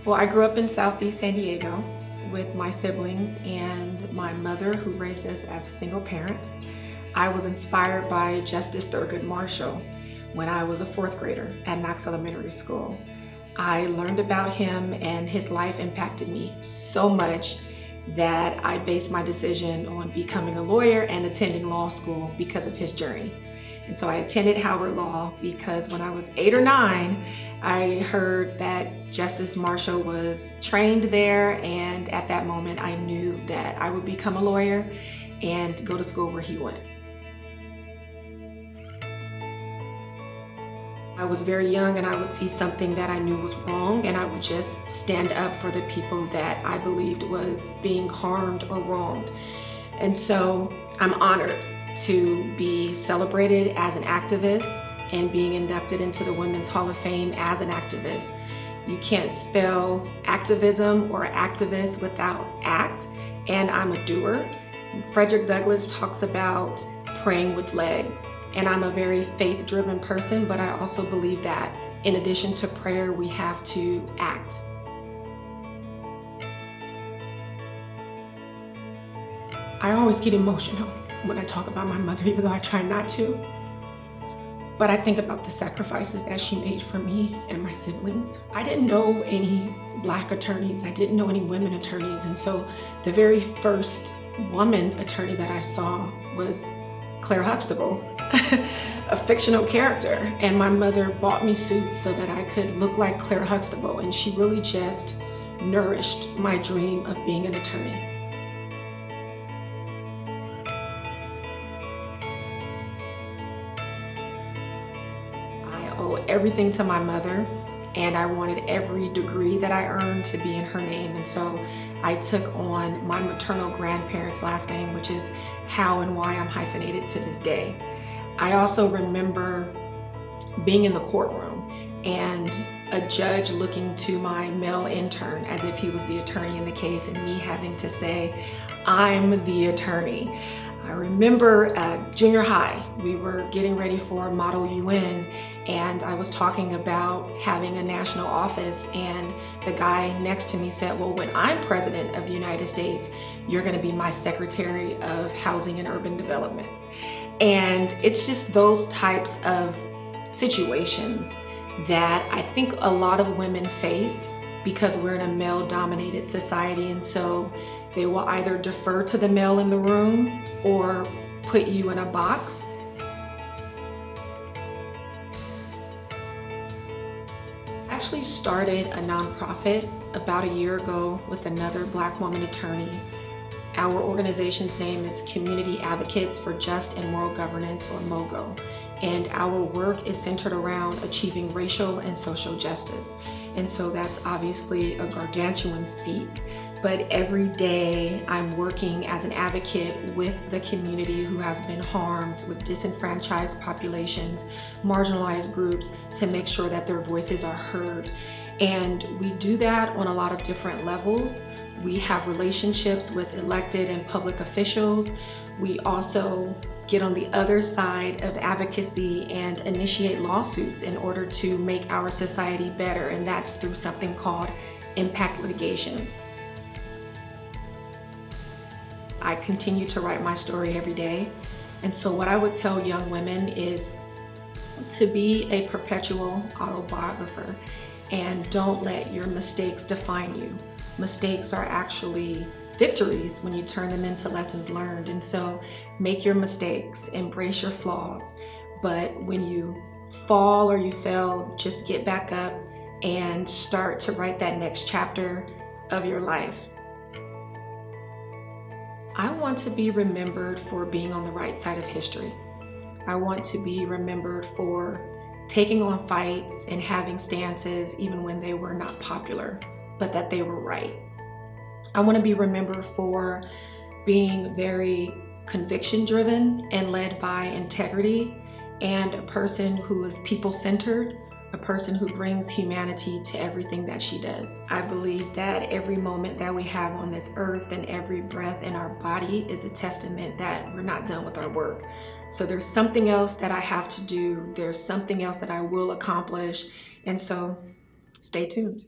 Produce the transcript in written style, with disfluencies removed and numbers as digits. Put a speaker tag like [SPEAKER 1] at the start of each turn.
[SPEAKER 1] Well, I grew up in Southeast San Diego with my siblings and my mother, who raised us as a single parent. I was inspired by Justice Thurgood Marshall when I was a fourth grader at Knox Elementary School. I learned about him, and his life impacted me so much that I based my decision on becoming a lawyer and attending law school because of his journey. And so I attended Howard Law because when I was 8 or 9, I heard that Justice Marshall was trained there, and at that moment I knew that I would become a lawyer and go to school where he went. I was very young, and I would see something that I knew was wrong, and I would just stand up for the people that I believed was being harmed or wronged. And so I'm honored to be celebrated as an activist and being inducted into the Women's Hall of Fame as an activist. You can't spell activism or activist without act, and I'm a doer. Frederick Douglass talks about praying with legs, and I'm a very faith-driven person, but I also believe that in addition to prayer, we have to act. I always get emotional when I talk about my mother, even though I try not to. But I think about the sacrifices that she made for me and my siblings. I didn't know any Black attorneys. I didn't know any women attorneys. And so the very first woman attorney that I saw was Claire Huxtable, a fictional character. And my mother bought me suits so that I could look like Claire Huxtable. And she really just nourished my dream of being an attorney. I owe everything to my mother, and I wanted every degree that I earned to be in her name. And so I took on my maternal grandparents' last name, which is how and why I'm hyphenated to this day. I also remember being in the courtroom and a judge looking to my male intern as if he was the attorney in the case, and me having to say, "I'm the attorney." I remember junior high, we were getting ready for Model UN, and I was talking about having a national office, and the guy next to me said, "Well, when I'm president of the United States, you're gonna be my Secretary of Housing and Urban Development." And it's just those types of situations that I think a lot of women face because we're in a male-dominated society, and so they will either defer to the male in the room or put you in a box. I actually started a nonprofit about a year ago with another Black woman attorney. Our organization's name is Community Advocates for Just and Moral Governance, or MoGo. And our work is centered around achieving racial and social justice. And so that's obviously a gargantuan feat. But every day I'm working as an advocate with the community who has been harmed, with disenfranchised populations, marginalized groups, to make sure that their voices are heard. And we do that on a lot of different levels. We have relationships with elected and public officials. We also get on the other side of advocacy and initiate lawsuits in order to make our society better, and that's through something called impact litigation. I continue to write my story every day, and so what I would tell young women is to be a perpetual autobiographer, and don't let your mistakes define you. Mistakes are actually victories when you turn them into lessons learned. And so make your mistakes, embrace your flaws, but when you fall or you fail, just get back up and start to write that next chapter of your life. I want to be remembered for being on the right side of history. I want to be remembered for taking on fights and having stances even when they were not popular, but that they were right. I want to be remembered for being very conviction driven and led by integrity, and a person who is people-centered, a person who brings humanity to everything that she does. I believe that every moment that we have on this earth and every breath in our body is a testament that we're not done with our work. So there's something else that I have to do. There's something else that I will accomplish. And so stay tuned.